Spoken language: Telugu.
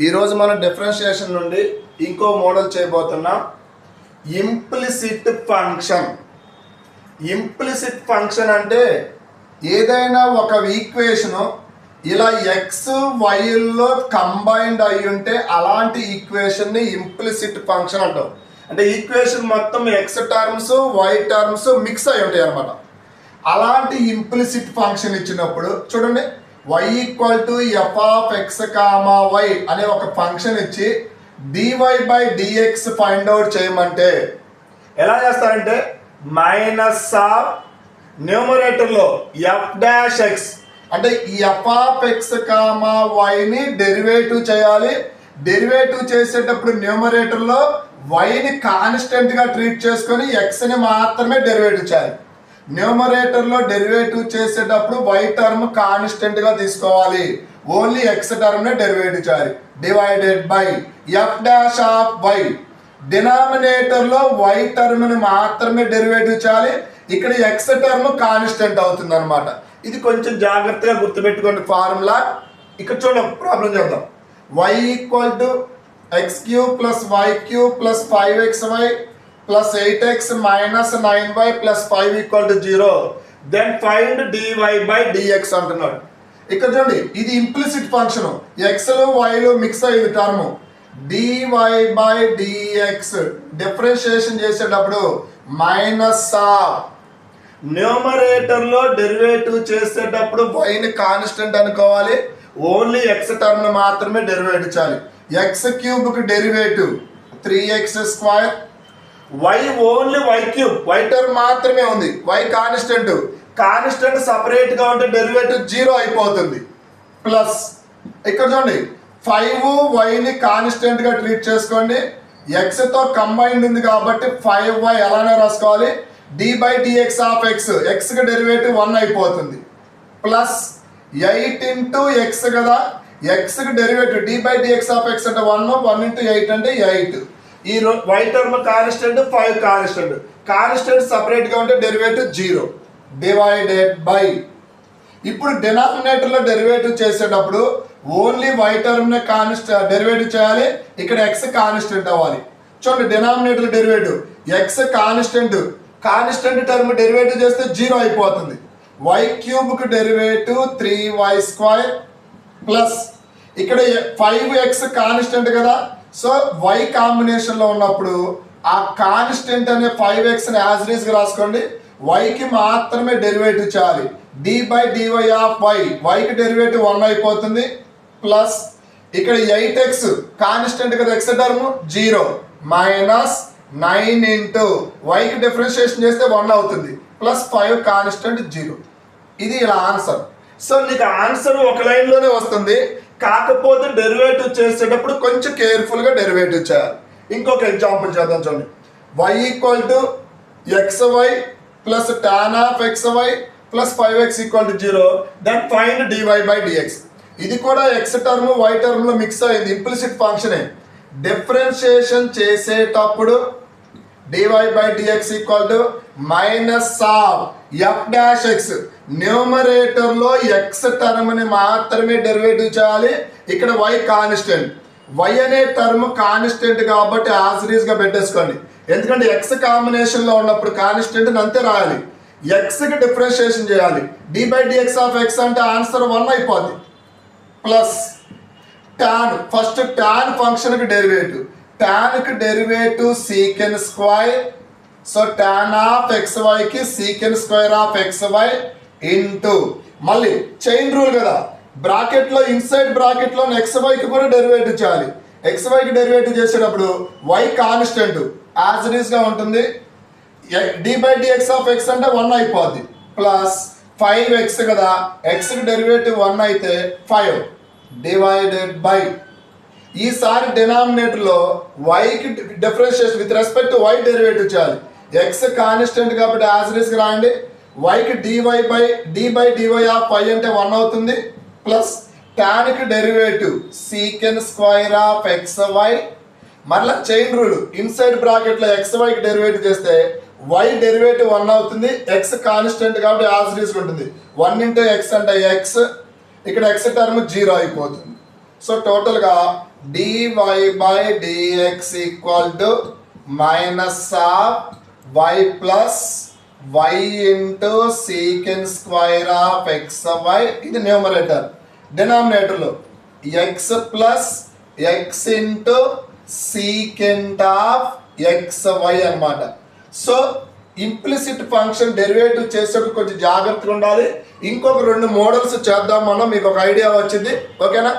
ఈరోజు మనం డిఫరెన్షియేషన్ నుండి ఇంకో మోడల్ చేయబోతున్నాం. Implicit function. ఇంప్లిసిట్ ఫంక్షన్ అంటే ఏదైనా ఒక ఈక్వేషను ఇలా ఎక్స్ వైల్లో కంబైన్డ్ అయి ఉంటే అలాంటి ఈక్వేషన్ని ఇంప్లిసిట్ ఫంక్షన్ అంటాం. అంటే ఈక్వేషన్ మొత్తం x terms y terms mix అయి ఉంటాయి అన్నమాట. అలాంటి ఇంప్లిసిట్ ఫంక్షన్ ఇచ్చినప్పుడు చూడండి, y equal to f of x comma y అనే ఒక ఫంక్షన్ ఇచ్చి dy by dx find out చేయమంటే ఎలా చేస్తారంటే మైనస్ ఆఫ్ న్యూమరేటర్లో ఎఫ్ డాష్ ఎక్స్ అంటే ఈ ఎఫ్ ఆఫ్ ఎక్స్ కామా వైని డెరివేటివ్ చేయాలి. డెరివేటివ్ చేసేటప్పుడు న్యూమరేటర్లో వైని కాన్స్టెంట్గా ట్రీట్ చేసుకొని ఎక్స్ని మాత్రమే డెరివేటివ్ చేయాలి. న్యూమరేటర్లో డెరివేటివ్ చేసేటప్పుడు వై టర్మ్ కాన్స్టెంట్గా తీసుకోవాలి. ఓన్లీ ఎక్స్ టర్మ్నే డెరివేటివ్ చేయాలి. Divided by f dash of y. డినామినేటర్లో వై టర్మ్ని మాత్రమే డెరివేటివ్ చేయాలి. ఇక్కడ ఎక్స్ టర్మ్ కాన్స్టెంట్ అవుతుంది అనమాట. ఇది కొంచెం జాగ్రత్తగా గుర్తుపెట్టుకోండి ఫార్ములా. ఇక్కడ చూడండి, ప్రాబ్లం చేద్దాం. Y equal to x cube plus y cube plus 5xy plus 8x minus 9y plus 5 equal to 0. Then find dy by dx అంటున్నాడు. ఇక్కడ చూడండి, ఇది ఇంప్లిసిట్ ఫంక్షన్. ఎక్స్లు వైలు మిక్స్ అయ్యింది term. dy by dx differentiation చేసేటప్పుడు మైనస్ ఆఫ్ న్యూమరేటర్లో డెరివేటివ్ చేసేటప్పుడు వైని కాన్స్టెంట్ అనుకోవాలి. ఓన్లీ ఎక్స్ టర్మ్ మాత్రమే డెరివేటివ్ చేయాలి. ఎక్స్ క్యూబ్కి derivative 3x². Y only y cube, y term మాత్రమే ఉంది. వై కాన్స్టెంట్, కాన్స్టెంట్ సపరేట్ గా ఉంటే డెరివేటివ్ 0 అయిపోతుంది. ప్లస్ ఇక్కడ చూడండి 5 వైని కాన్స్టెంట్ గా ట్రీట్ చేసుకోండి. ఎక్స్ తో కంబైన్డ్ ఉంది కాబట్టి 5y అలానే రాసుకోవాలి. D by dx of x, x కి డెరివేటివ్ 1 అయిపోతుంది. ప్లస్ 8 ఇంటూ ఎక్స్ కదా, ఎక్స్ కి derivative d by dx of x అంటే 1 ఇంటూ 8 అంటే 8. ఈ y term constant 5 constant, constant separate గా ఉంటే డెరివేటివ్ 0. డివైడెడ్ బై ఇప్పుడు డినామినేటర్లో డెరివేటివ్ చేసేటప్పుడు ఓన్లీ వై టర్మ్ నే డెరివేటివ్ చేయాలి. ఇక్కడ ఎక్స్ కాన్స్టెంట్ అవ్వాలి. చూడండి, denominator derivative X constant, constant term derivative చేస్తే 0 అయిపోతుంది. వై క్యూబ్ కి డెరివేటివ్ 3y² ప్లస్ ఇక్కడ 5x కాన్స్టెంట్ కదా, సో వై కాంబినేషన్లో ఉన్నప్పుడు ఆ కాన్స్టెంట్ అనే 5xని యాజ్ ఇట్ ఈజ్ గా రాసుకోండి. వైకి మాత్రమే డెరివేటివ్ చేయాలి. D by dy of y, వైకి డెరివేటివ్ 1 అయిపోతుంది. ప్లస్ ఇక్కడ 8x కాన్స్టెంట్ కదా, ఎక్స్ టర్మ్ 0 మైనస్ 9 ఇంటూ వైకి డిఫరెన్షియేషన్ చేస్తే 1 అవుతుంది. Plus 5 constant 0. ఇది ఇలా ఆన్సర్. సో నీకు ఆన్సర్ ఒక లైన్లోనే వస్తుంది, కాకపోతే డెరివేటివ్ చేసేటప్పుడు కొంచెం కేర్ఫుల్గా డెరివేటివ్ చేయాలి. ఇంకొక ఎగ్జాంపుల్ చేద్దాం. చూడండి, y equal to xy plus tan of xy plus 5x equal to 0. Then find dy by dx. ఇది కూడా ఎక్స్ టర్మ్ వై టర్మ్లో మిక్స్ అయింది, ఇంప్లిసిట్ ఫంక్షనే. డిఫరెన్షియేషన్ చేసేటప్పుడు dy by dx equal to minus of f dash x. న్యూమరేటర్లో ఎక్స్ టర్మ్ని మాత్రమే డెరివేటివ్ చేయాలి. ఇక్కడ వై కాన్స్టెంట్, వై అనే టర్మ్ కాన్స్టెంట్ కాబట్టి యాజ్ ఇట్ ఈజ్ గా పెట్టేసుకోండి. ఎందుకంటే ఎక్స్ కాంబినేషన్లో ఉన్నప్పుడు కాన్స్టెంట్ అంతే రాయాలి. ఎక్స్కి డిఫరెన్షియేషన్ చేయాలి. D by dx of x అంటే ఆన్సర్ 1 అయిపోద్ది. ప్లస్ టాన్, ఫస్ట్ టాన్ ఫంక్షన్కి డెరివేటివ్, టాన్కి derivative secant square. So tan of xyకి secant square of xy into మళ్ళీ చైన్ రూల్ కదా, బ్రాకెట్లో ఇన్సైడ్ బ్రాకెట్లో xyకి కూడా డెరివేటివ్ చేయాలి. xyకి డెరివేటివ్ చేసేటప్పుడు y constant as it is గా ఉంటుంది. D by dx of x అంటే 1 అయిపోద్ది. ప్లస్ 5x కదా, ఎక్స్కి డెరివేటివ్ 1 అయితే 5 డివైడెడ్ బై ఈసారి డినామినేటర్లో వైకి differentiation with respect to y derivative చేయాలి. ఎక్స్ కాన్స్టెంట్ కాబట్టి యాజ్ ఇట్ ఈస్ గా రాయండి. వైకి d by dy of y అంటే 1 అవుతుంది. ప్లస్ టాన్కి derivative secant square of xy. మరలా చైన్ రూల్, ఇన్సైడ్ బ్రాకెట్లో xyకి డెరివేటివ్ చేస్తే y డెరివేటివ్ 1 అవుతుంది. ఎక్స్ కాన్స్టెంట్ కాబట్టి యాజ్ ఇట్ ఈస్ ఉంటుంది. 1 ఇంటూ ఎక్స్ అంటే x, ఇక్కడ ఎక్స్ టర్మ్ 0 అయిపోతుంది. సో టోటల్గా dy/dx equal to minus of y plus y into secant square of xy, ఇది న్యూమరేటర్. డినామినేటర్లో x plus x into secant of xy అన్నమాట. సో ఇంప్లిసిట్ ఫంక్షన్ డెరివేటివ్ చేసేటప్పుడు కొంచెం జాగ్రత్తగా ఉండాలి. ఇంకొక 2 మోడల్స్ చేద్దాం మనం, మీకు ఒక ఐడియా వచ్చింది. ఓకేనా?